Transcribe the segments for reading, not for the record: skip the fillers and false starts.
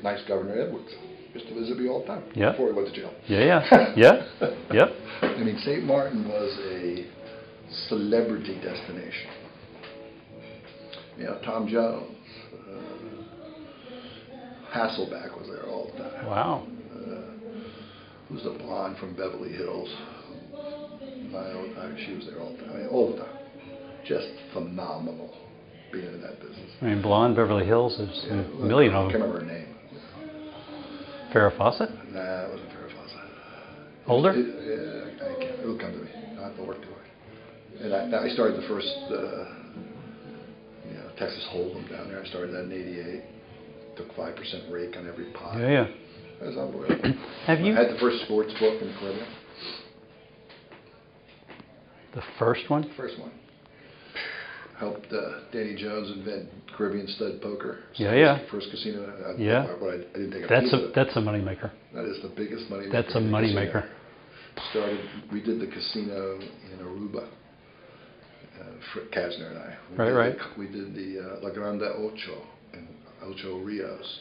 nice Governor Edwards. Used to visit me all the time before he went to jail. Yep. I mean, St. Martin was a celebrity destination. You know, Tom Jones, Hasselback was there all the time. Wow. Who's the blonde from Beverly Hills? She was there all the time. I mean, all the time. Just phenomenal being in that business. I mean, blonde Beverly Hills is a million of them. I can't remember her name. Farrah Fawcett? Nah, it wasn't Farrah Fawcett. Older? I can't. It'll come to me. I have to work to it. And I started the first, Texas Hold'em down there. I started that in '88. Took 5% rake on every pot. Yeah. That was unbelievable. Have you? I had the first sports book in the Caribbean. The first one? First one. Helped Danny Jones invent Caribbean stud poker. First casino. But I didn't take a piece of it. That's a moneymaker. That is the biggest moneymaker. That's a moneymaker. We did the casino in Aruba. Kasner and I. We did the La Grande Ocho in Ocho Rios.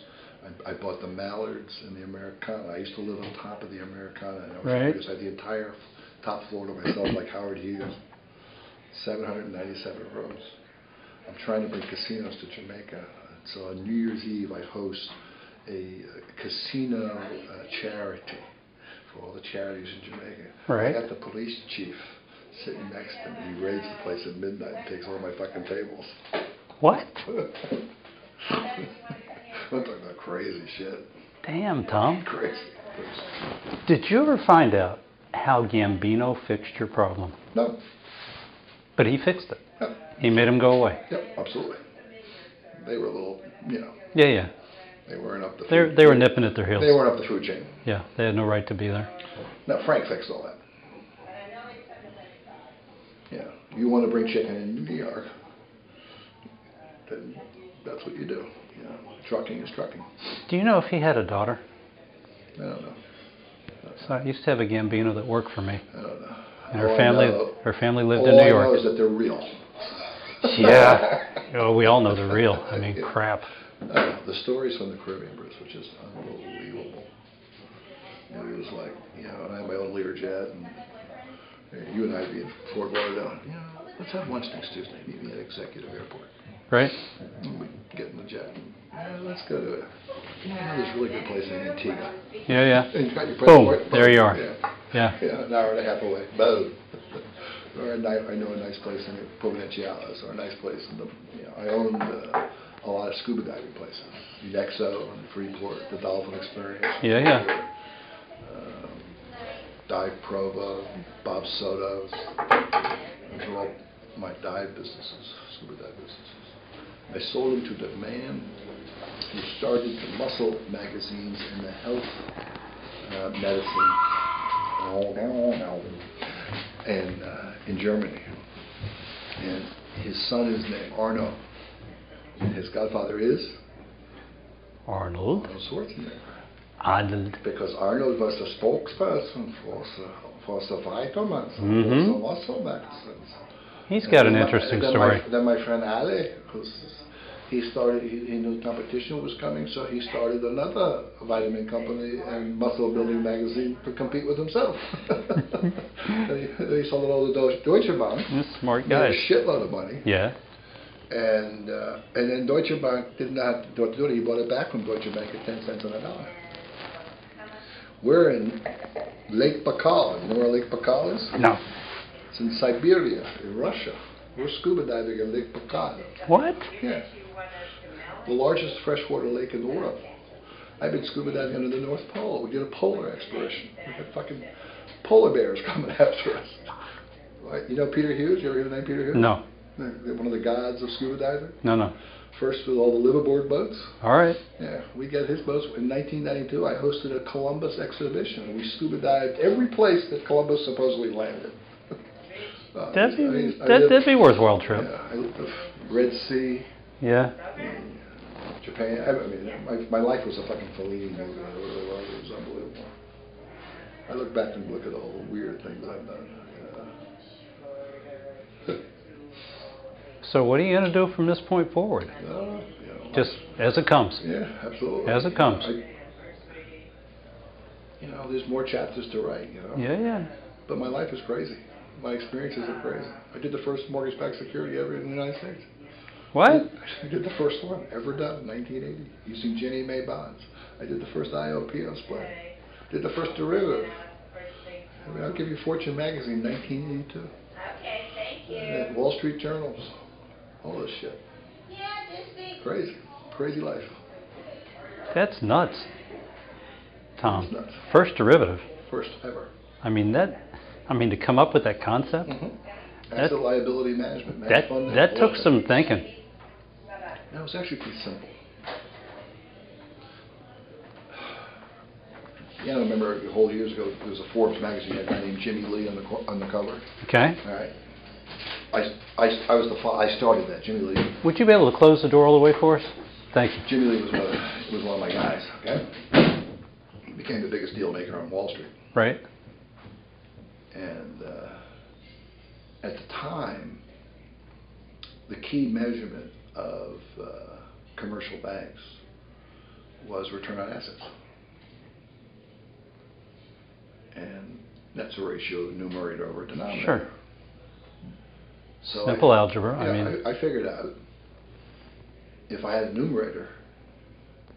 I bought the Mallards and the Americana. I used to live on top of the Americana in Ocho Rios. I had the entire top floor to myself, like Howard Hughes. 797 rooms. I'm trying to bring casinos to Jamaica. So on New Year's Eve, I host a casino charity for all the charities in Jamaica. Right. I got the police chief sitting next to me. He raids the place at midnight and takes all my fucking tables. What? I'm talking about crazy shit. Damn, Tom. Crazy. Did you ever find out how Gambino fixed your problem? No. But he fixed it. Yep. He made him go away. Yep, absolutely. They were a little, Yeah. They weren't up the food. They were nipping at their heels. They weren't up the food chain. Yeah, they had no right to be there. No, Frank fixed all that. Yeah, you want to bring chicken in New York, then that's what you do. Trucking is trucking. Do you know if he had a daughter? I don't know. So I used to have a Gambino that worked for me. I don't know. And her family lived in New York. All I know is that they're real. Yeah. Oh, we all know they're real. I mean, crap. The stories from the Caribbean, Bruce, were just unbelievable. It was like, I had my own Learjet, and you and I'd be in Fort Lauderdale. Let's have lunch next Tuesday. Meet me at Executive Airport. Right. And we get in the jet. Let's go to this really good place in Antigua. Yeah. And you got your boom, there you are. Yeah, an hour and a half away. Boom. Or I know a nice place in Providenciales, or a nice place in the. I owned a lot of scuba diving places. Nexo and Freeport, the Dolphin Experience. Yeah. Dive Provo, Bob Soto's. Those were all my dive businesses, scuba dive businesses. I sold them to the man who started the muscle magazines and the health medicine and in Germany. And his son is named Arno. And his godfather is? Arnold Schwarzenegger. Arnold. Because Arnold was the spokesperson for the vitamins, for the muscle medicines. He's got an interesting story. Then my friend Ali, he knew competition was coming, so he started another vitamin company and muscle building magazine to compete with himself. He sold it all to Deutsche Bank. Smart guy. Made a shitload of money. Yeah. And then Deutsche Bank didn't know how to do it. He bought it back from Deutsche Bank at 10 cents on a dollar. We're in Lake Baikal. You know where Lake Baikal is? No. It's in Siberia, in Russia. We're scuba diving in Lake Baikal. What? Yeah. The largest freshwater lake in the world. I've been scuba diving under the North Pole. We did a polar expedition. We had fucking polar bears coming after us. Right. You know Peter Hughes? You ever hear the name Peter Hughes? No. One of the gods of scuba diving? No. First with all the liveaboard boats. All right. Yeah, we got his boats. In 1992, I hosted a Columbus exhibition. We scuba dived every place that Columbus supposedly landed. That'd be a worthwhile trip. Yeah, I lived the Red Sea. Yeah. Japan. I mean, my life was a fucking Fellini movie. It really was. It was unbelievable. I look back and look at all the weird things I've done. So what are you going to do from this point forward? Just as it comes. Yeah, absolutely. As it comes. There's more chapters to write, Yeah. But my life is crazy. My experiences are crazy. I did the first mortgage-backed security ever in the United States. What? I did the first one ever done in 1980 using Ginnie Mae bonds. I did the first IOPO split. Did the first derivative. I'll give you Fortune magazine, 1982. Okay, thank you. Wall Street journals. All this shit. Crazy. Crazy life. That's nuts, Tom. It's nuts. First derivative. First ever. To come up with that concept. Asset liability management. That took some thinking. No, it was actually pretty simple. I remember a whole years ago, there was a Forbes magazine, had a guy named Jimmy Lee on the cover. Okay. All right. I started that, Jimmy Lee. Would you be able to close the door all the way for us? Thank you. Jimmy Lee was one of my guys. Okay. He became the biggest deal maker on Wall Street. Right. And at the time, the key measurement of commercial banks was return on assets. And that's a ratio of numerator over denominator. Sure. So simple algebra. I figured out if I had a numerator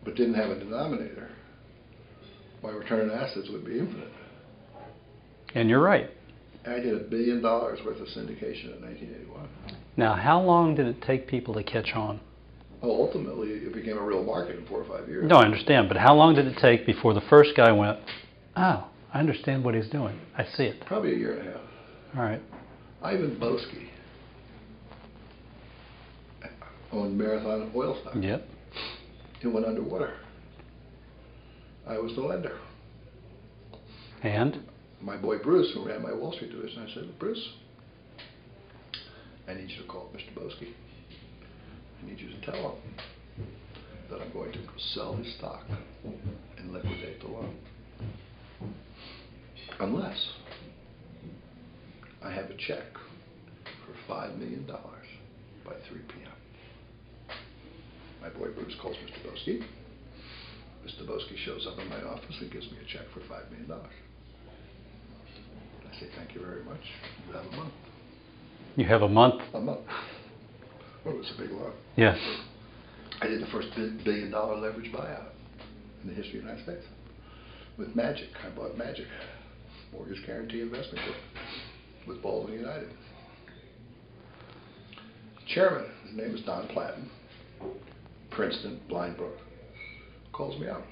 but didn't have a denominator, my return on assets would be infinite. And you're right. I did $1 billion worth of syndication in 1981. Now, how long did it take people to catch on? Well, ultimately, it became a real market in 4 or 5 years. No, I understand, but how long did it take before the first guy went, oh, I understand what he's doing. I see it. Probably a year and a half. All right. Ivan Boesky owned Marathon Oil Stock. Yep. It went underwater. I was the lender. And? My boy Bruce, who ran my Wall Street division, I said, Bruce, I need you to call Mr. Boesky. I need you to tell him that I'm going to sell his stock and liquidate the loan. Unless I have a check for $5 million by 3 p.m. My boy Bruce calls Mr. Boesky. Mr. Boesky shows up in my office and gives me a check for $5 million. I say, thank you very much. You have a month. You have a month? A month. Well, it was a big loan. Yes. I did the first $1 billion leverage buyout in the history of the United States. With Magic. I bought Magic. Mortgage Guarantee Investment Group. With Baldwin United. Chairman, his name is Don Platten. Princeton, Blindbrook. Calls me up.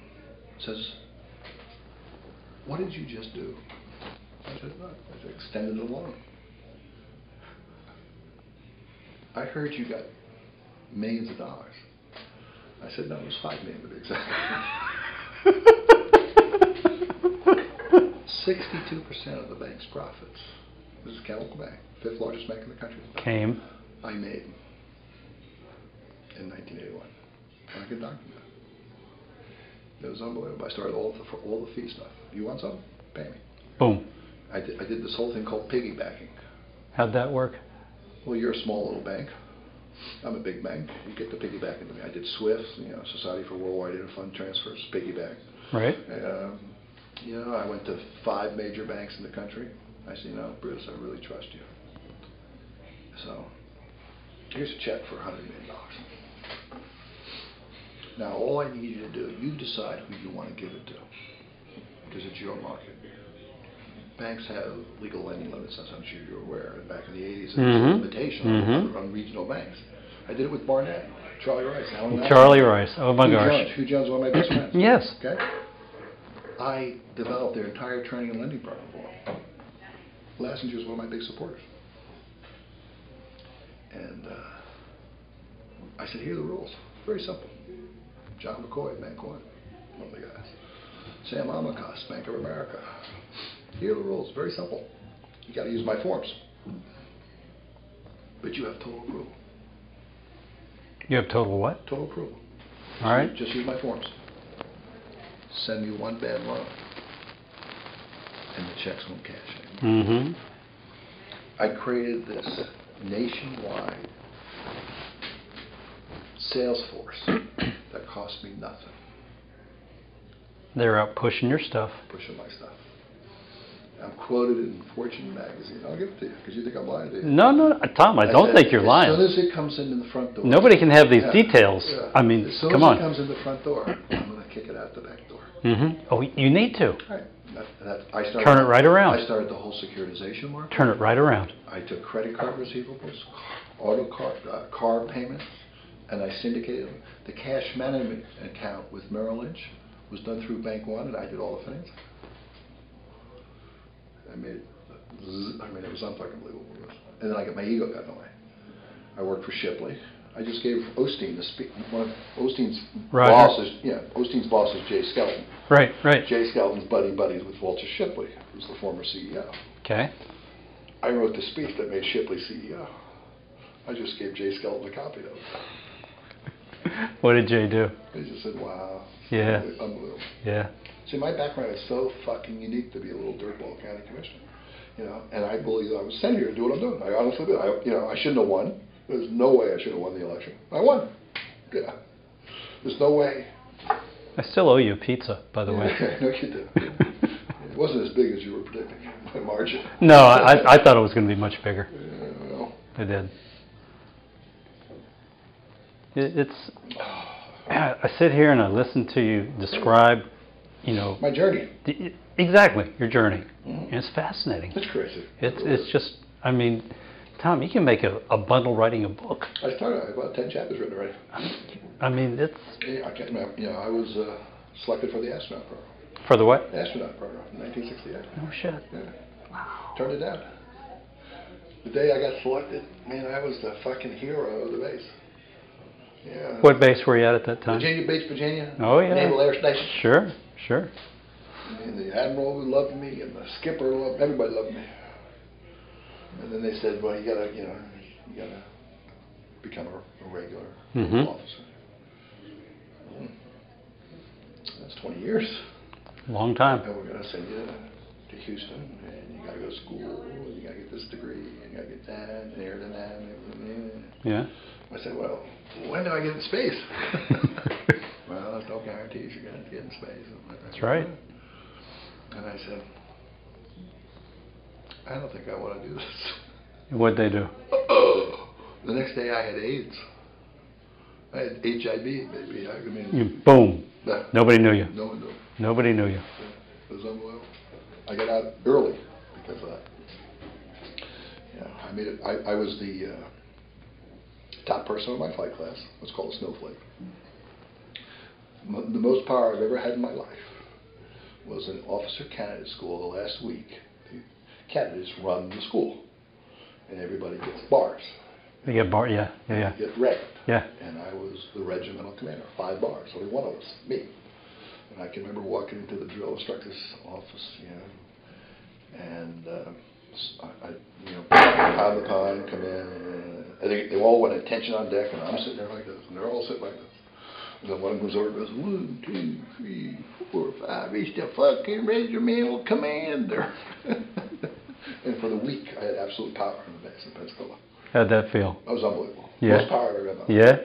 Says, what did you just do? I said, no. I said, extended the loan. I heard you got millions of dollars. I said, no, it was $5 million to be exact. 62% of the bank's profits, this is Chemical Bank, 5th largest bank in the country, Came. I made in 1981. And I could document it. It was unbelievable. I started all the fee stuff. You want something? Pay me. Boom. I did this whole thing called piggybacking. How'd that work? Well, you're a small little bank. I'm a big bank. You get the piggyback into me. I did SWIFT, Society for Worldwide Interfund Transfers, piggyback. Right. I went to 5 major banks in the country. I said, Bruce, I really trust you. So, here's a check for $100 million. Now, all I need you to do, you decide who you want to give it to, because it's your market. Banks have legal lending limits, as I'm sure you're aware. And back in the 80s, there was a limitation on regional banks. I did it with Barnett, Charlie Rice. Charlie Rice. Oh my gosh. Hugh Jones, one of my best friends. Yes. Okay. I developed their entire training and lending program for them. Lassinger is one of my big supporters. And I said, here are the rules. Very simple. John McCoy, Bank One, one of the guys. Sam Amakas, Bank of America. Here are the rules. Very simple. You got to use my forms. But you have total approval. You have total what? Total approval. All right. Just use my forms. Send me one bad loan, and the checks won't cash anymore. I created this nationwide sales force cost me nothing. They're out pushing your stuff. Pushing my stuff. I'm quoted in Fortune magazine. I'll give it to you because you think I'm lying to you. No, Tom, I don't think you're lying. As soon as it comes in the front door. Nobody can have these details. Yeah. I mean, as soon come as on. it comes in the front door, I'm going to kick it out the back door. Oh, you need to. Right. Turn it right around. I started the whole securitization market. Turn it right around. I took credit card receivables, car payments, and I syndicated them. The cash management account with Merrill Lynch was done through Bank One, and I did all the financing. I mean, it was unfucking believable. And then my ego got in the way. I worked for Shipley. I just gave Osteen one of Osteen's bosses. Yeah, Osteen's boss is Jay Skelton. Right. Jay Skelton's buddies with Walter Shipley, who's the former CEO. Okay. I wrote the speech that made Shipley CEO. I just gave Jay Skelton a copy of it. What did Jay do? He just said, "Wow." Yeah. Unbelievable. Yeah. See, my background is so fucking unique to be a little dirtball county commissioner, and I believe I was sent here to do what I'm doing. I honestly did. I shouldn't have won. There's no way I should have won the election. I won. Yeah. There's no way. I still owe you a pizza, by the way. No, you did. It wasn't as big as you were predicting by margin. No, I thought it was going to be much bigger. Yeah, well. I did. It's. I sit here and I listen to you describe, my journey. Exactly, your journey. And it's fascinating. It's crazy. It's just, I mean, Tom, you can make a bundle writing a book. I have about 10 chapters written already. I mean, it's... Yeah, I can't remember. I was selected for the astronaut program. For the what? Astronaut program in 1968. Oh, shit. Yeah. Wow. Turned it down. The day I got selected, man, I was the fucking hero of the base. Yeah. What base were you at that time? Virginia Beach, Virginia. Oh, yeah. Naval Air Station. Sure. And the admiral loved me, and the skipper loved me. Everybody loved me. And then they said, "Well, you gotta become a regular officer." That's 20 years. Long time. And we're gonna send you to Houston, and you gotta go to school, and you gotta get this degree, and you gotta get that, and aerodynamics. Yeah. I said, "Well, when do I get in space?" Well, there's no guarantees you're going to get in space. That's right. And I said, "I don't think I want to do this." What'd they do? The next day I had AIDS. I had HIV, baby. I mean, boom. Nah, Nobody knew you. No one knew. Nobody knew you. It was unbelievable. I got out early because of that. Yeah, I made it. I was the top person in my flight class. What's called a snowflake. The most power I've ever had in my life was an officer candidate school the last week. The candidates run the school, and everybody gets bars. They get bar, yeah. You get regged. Yeah. And I was the regimental commander, 5 bars, only one of us, me. And I can remember walking into the drill instructor's office, and pound the pine, come in, and they all went attention on deck, and I'm sitting there like this, and they're all sitting like this. And then one comes over and goes, 1, 2, 3, 4, 5, he's the fucking regimental commander. And for the week, I had absolute power in the base in Pensacola. How'd that feel? That was unbelievable. Yeah. Most power I've ever had. Yeah?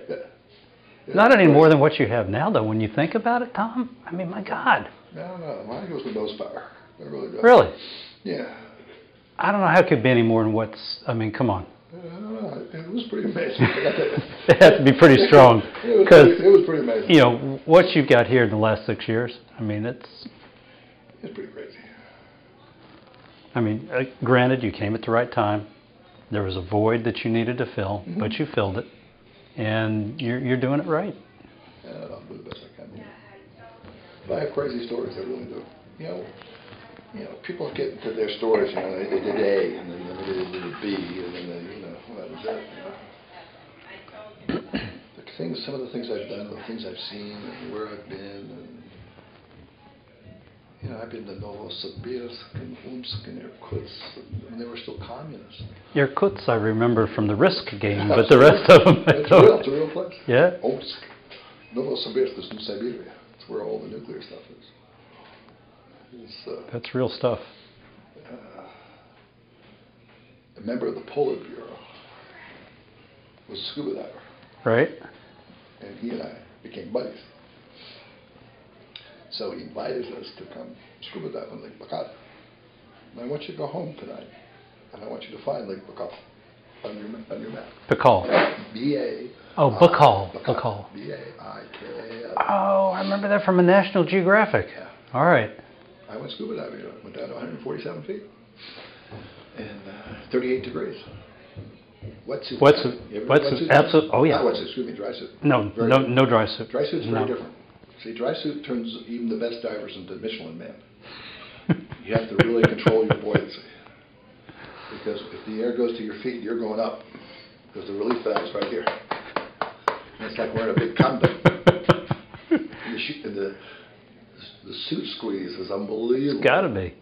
Yeah. Not any more than what you have now, though, when you think about it, Tom. I mean, my God. No, mine goes the most power. It really does. Really? Yeah. I don't know how it could be any more than I mean, come on. I don't know. It was pretty amazing. It has to be pretty strong. It was pretty amazing. What you've got here in the last 6 years, I mean, it's pretty crazy. I mean, granted, you came at the right time. There was a void that you needed to fill, but you filled it, and you're doing it right. Yeah, I'll do the best I can. But I have crazy stories. I really do. People get into their stories. They did A, and then they did B, and then that was it. Some of the things I've done, the things I've seen, and where I've been, and I've been to Novosibirsk and Omsk and Irkutsk, and they were still communists. Irkutsk, I remember from the Risk game, but the rest of them, I don't. It's a real place. Yeah. Omsk, Novosibirsk is in Siberia. It's where all the nuclear stuff is. That's real stuff. A member of the Politburo was a scuba diver. Right. And he and I became buddies. So he invited us to come scuba dive on Lake Bacata. And I want you to go home tonight, and I want you to find Lake Bacata on your map. Baikal. B-A. Oh, Baikal. Baikal. B-A-I-K-A-L. Oh, I remember that from a National Geographic. Yeah. All right. I went scuba diving. I went down to 147 feet and 38 degrees. Wetsuit. Absolutely. Oh yeah. Not wetsuit. Excuse me. Dry suit. No, no dry suit. Dry suit's very different. See, dry suit turns even the best divers into Michelin men. You have to really control your buoyancy, because if the air goes to your feet, you're going up, because the relief valve's right here. And it's like wearing a big condom. And the suit squeeze is unbelievable. It's got to be.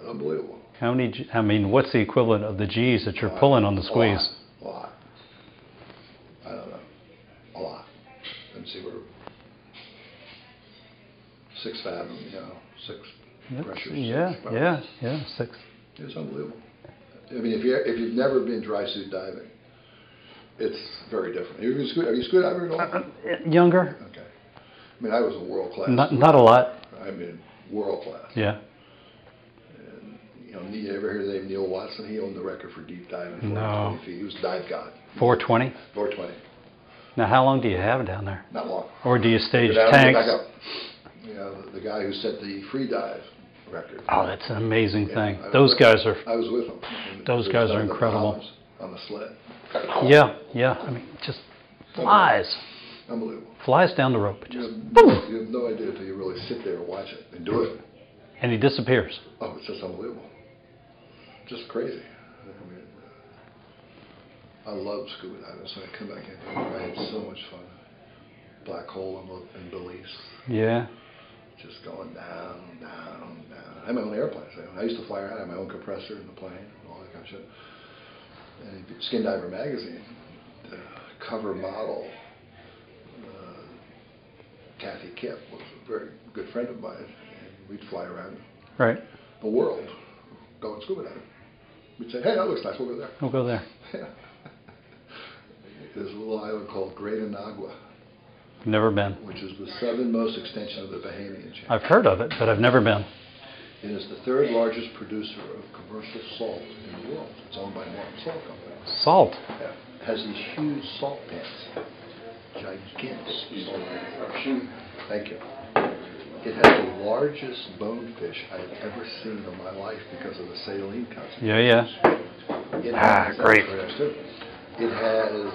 Unbelievable. How many? I mean, what's the equivalent of the G's that you're pulling on the squeeze? A lot. I don't know. A lot. Let me see, we're 6 fathom, 6 pressures. Yeah, 6. It's unbelievable. I mean, if you've never been dry suit diving, it's very different. Are you scuba diving at all? Younger. Okay. I mean, I was a world class. Not a lot. I mean, world class. Yeah. And you ever hear the name Neil Watson? He owned the record for deep diving. 420 feet. He was dive god. 420. 420. Now, how long do you have down there? Not long. Or do you stage Go down, tanks? back up. The guy who set the free dive record. Oh, that's an amazing thing. I those guys are. I was with him. Those guys are incredible. On the sled. Yeah. I mean, just flies. Unbelievable. Flies down the rope. You have no idea until you really sit there and watch it and do it. And he disappears. Oh, it's just unbelievable. Just crazy. I mean, I love scuba diving, so I come back in. I had so much fun. Black hole in Belize. Yeah. Just going down. I had my own airplane. I used to fly around. I had my own compressor in the plane and all that kind of shit. And Skin Diver magazine, the cover model, Kathy Kipp, was a very good friend of mine, and we'd fly around the world going scuba diving. We'd say, hey, that looks nice, we'll go there. We'll go there. There's a little island called Great Anagua. Never been. Which is the southernmost extension of the Bahamian chain. I've heard of it, but I've never been. It is the third largest producer of commercial salt in the world. It's owned by Morton Salt Company. Salt? Yeah. It has these huge salt pans. Gigantic salt pans. Thank you. It has the largest bonefish I've ever seen in my life because of the saline content. Yeah. It has, great. It has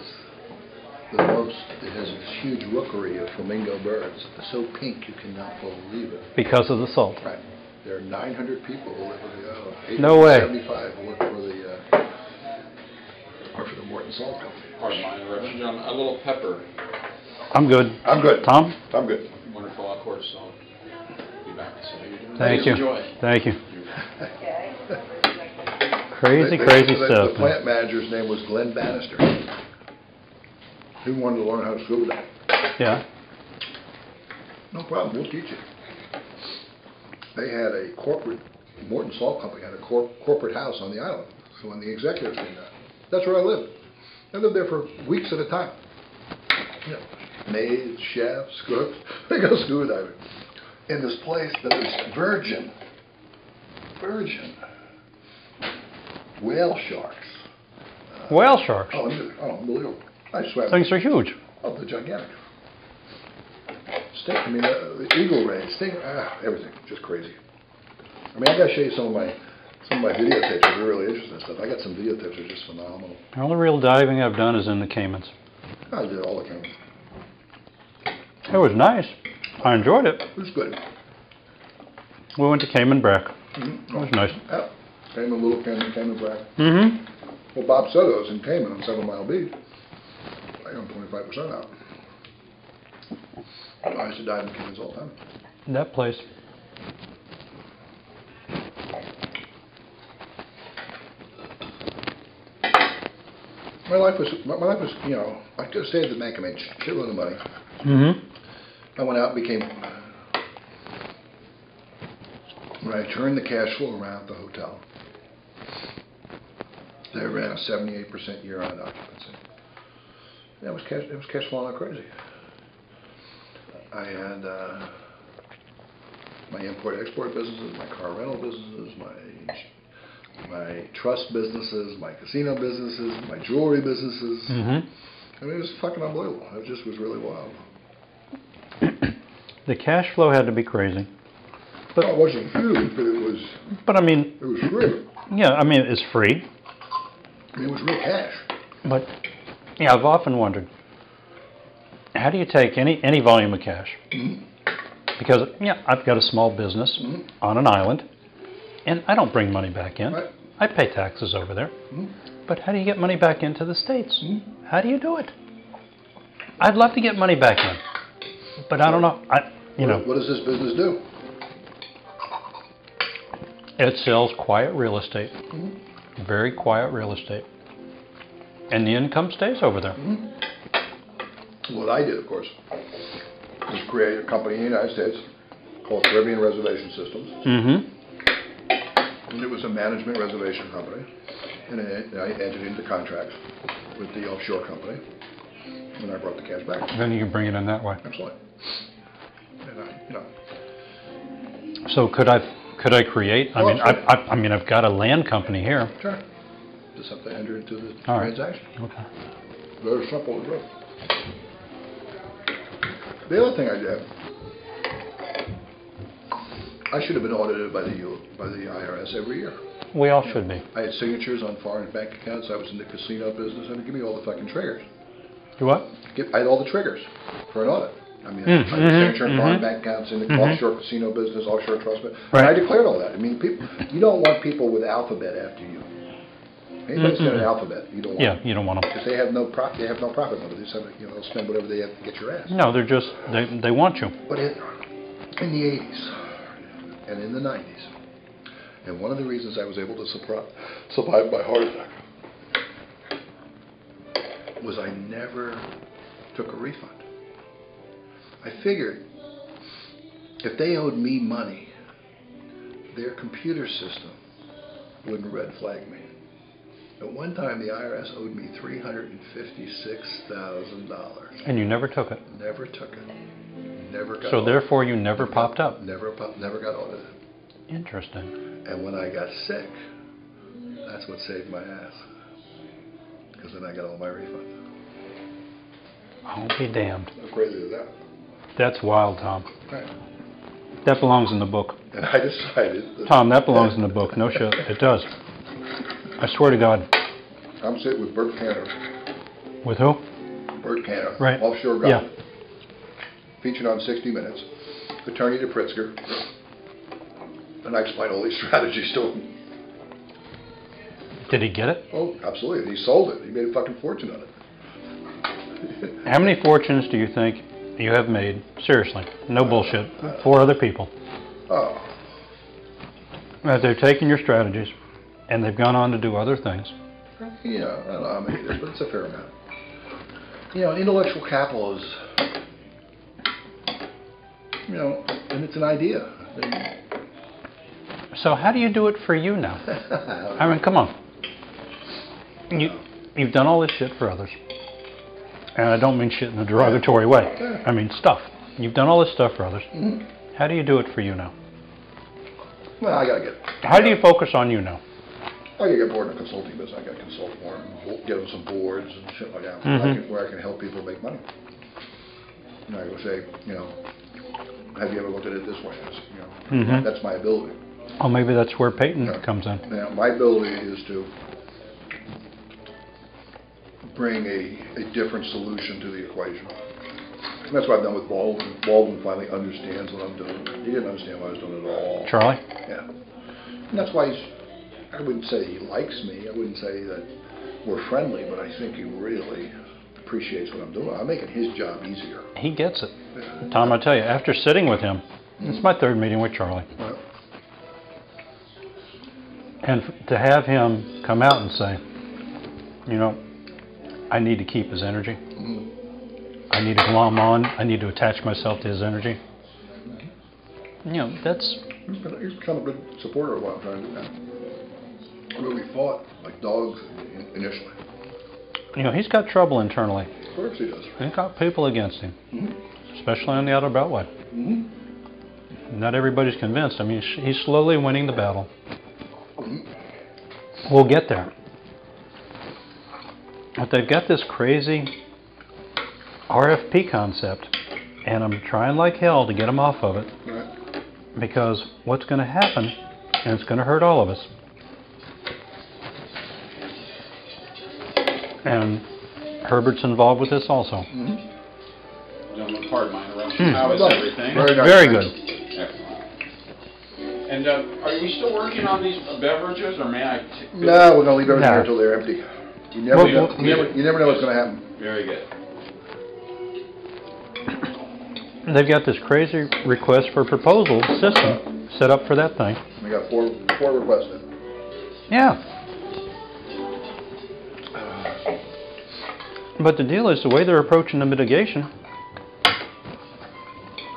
this huge rookery of flamingo birds. They're so pink you cannot believe it. Because of the salt. Right. There are 900 people who live in the island. No way. 75 who work for the Morton Salt Company. Pardon my interruption, John. A little pepper. I'm good. I'm good. Tom? I'm good. Wonderful, of course. So be back. So Thank you. Enjoy. Thank you. Okay. Crazy stuff. The plant manager's name was Glenn Bannister. He wanted to learn how to scuba dive. Yeah. No problem. We'll teach you. They had a Morton Salt Company had a corporate house on the island. So when the executives came down, that's where I lived. I lived there for weeks at a time. Maids, chefs, cooks. They go scuba diving in this place that is virgin whale sharks. Whale sharks? Oh, unbelievable. I swam. Things are huge. Oh, they're gigantic. Sting, the eagle ray, sting, everything, just crazy. I mean, I got to show you some of my videotapes if you're really interested in stuff. I got some videotapes that are just phenomenal. The only real diving I've done is in the Caymans. I did all the Caymans. It was nice. I enjoyed it. It was good. We went to Cayman Brac. Mm-hmm. It was nice. Yeah. Little Cayman Brac. Mm-hmm. Well, Bob Soto's in Cayman on 7 Mile Beach. I own 25% out. I used to dive in Caymans all the time. That place. My life was, I just saved the bank. I made a shitload of money. Mm-hmm. I went out and became, when I turned the cash flow around at the hotel, they ran a 78% year-on occupancy. It was cash flowing like crazy. I had my import-export businesses, my car rental businesses, my trust businesses, my casino businesses, my jewelry businesses. I mean, it was fucking unbelievable. It just was really wild. The cash flow had to be crazy. But it wasn't huge, but it was. But I mean, it was free. Yeah, I mean it's free. I mean, it was real cash. But yeah, I've often wondered, how do you take any volume of cash? Because I've got a small business on an island, and I don't bring money back in. Right. I pay taxes over there. But how do you get money back into the States? How do you do it? I'd love to get money back in, but I don't know. What does this business do? It sells quiet real estate, very quiet real estate, and the income stays over there. What I did, of course, was create a company in the United States called Caribbean Reservation Systems. And it was a management reservation company, and I entered into contracts with the offshore company, and I brought the cash back. Then you can bring it in that way. Absolutely. And So could I create? I mean, I've got a land company here. Sure. Just have to enter into the transaction. Okay. Very simple to do. The other thing I did, I should have been audited by the IRS every year. We all should be. I had signatures on foreign bank accounts. I was in the casino business. I mean, give me all the fucking triggers. You what? I had all the triggers for an audit. I mean, I had signature on foreign bank accounts in the offshore casino business, offshore trust business. Right. And I declared all that. I mean, you don't want people with alphabet after you. Anybody's got an alphabet, you don't want them. Yeah, you don't want them. Because they have no profit motive. They just have, they'll spend whatever they have to get your ass. No, they're just, they want you. But in the 80s and in the 90s, and one of the reasons I was able to survive my heart attack was I never took a refund. I figured if they owed me money, their computer system wouldn't red flag me. At one time, the IRS owed me $356,000. And you never took it. Never took it. Never got. So therefore, you never popped up. Never got audited. Interesting. And when I got sick, that's what saved my ass. Because then I got all my refunds. I'll be damned. How crazy is that? That's wild, Tom. Right. That belongs in the book. And I decided. Tom, that belongs in the book. No shit. It does. I swear to God. I'm sitting with Bert Cantor. With who? Bert Cantor. Right. Offshore guy. Yeah. Featured on 60 Minutes. Attorney to Pritzker. And I explained all these strategies to him. Did he get it? Oh, absolutely. And he sold it. He made a fucking fortune on it. How many fortunes do you think you have made, seriously, no bullshit, for other people? Oh. That they've taken your strategies and they've gone on to do other things. Yeah, I don't know how many it is, but it's a fair amount. Intellectual capital is, and it's an idea. So how do you do it for you now? I mean, come on. You've done all this shit for others. And I don't mean shit in a derogatory way. I mean stuff. You've done all this stuff for others. How do you do it for you now? Well, I gotta get. How do you focus on you now? I gotta get bored in the consulting business. I gotta consult more, and get them some boards and shit like that, where I can help people make money. And I go say, have you ever looked at it this way? That's my ability. Oh, maybe that's where Peyton comes in. Now, my ability is to bring a different solution to the equation. And that's what I've done with Baldwin. Baldwin finally understands what I'm doing. He didn't understand what I was doing at all. Charlie? Yeah. And that's why I wouldn't say he likes me. I wouldn't say that we're friendly, but I think he really appreciates what I'm doing. I'm making his job easier. He gets it. Yeah. Tom, I tell you, after sitting with him, it's my third meeting with Charlie. Right. And to have him come out and say, I need to keep his energy. I need to glom on. I need to attach myself to his energy. That's... He's become a good supporter of what I'm trying to do now. I mean, we fought like dogs initially. He's got trouble internally. Of course he does. He's got people against him, especially on the Outer Beltway. not everybody's convinced. I mean, he's slowly winning the battle. We'll get there. But they've got this crazy RFP concept, and I'm trying like hell to get them off of it. Right. Because what's going to happen, and it's going to hurt all of us. And Herbert's involved with this also. Gentlemen, pardon my interruption. How is everything? Very nice. Very good. Excellent. And are we still working on these beverages, or may I? No, we're going to leave everything No. until they're empty. You never know what's going to happen. Very good. They've got this crazy request for proposal system set up for that thing. We got four requested. Yeah. But the deal is, the way they're approaching the mitigation,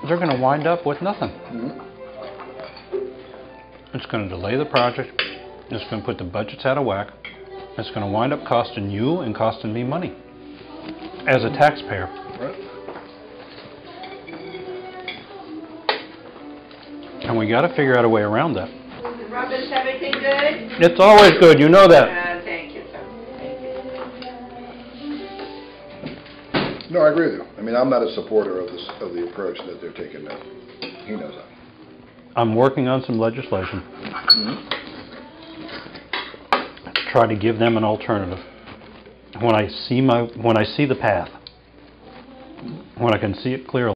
they're going to wind up with nothing. It's going to delay the project. It's going to put the budgets out of whack. It's going to wind up costing you and costing me money as a taxpayer. Right. And we got to figure out a way around that. Robbins, everything good? It's always good, you know that. Thank you, sir. Thank you. No, I agree with you. I mean, I'm not a supporter of the approach that they're taking now. He knows that. I'm working on some legislation to try to give them an alternative. When I see the path, when I can see it clearly.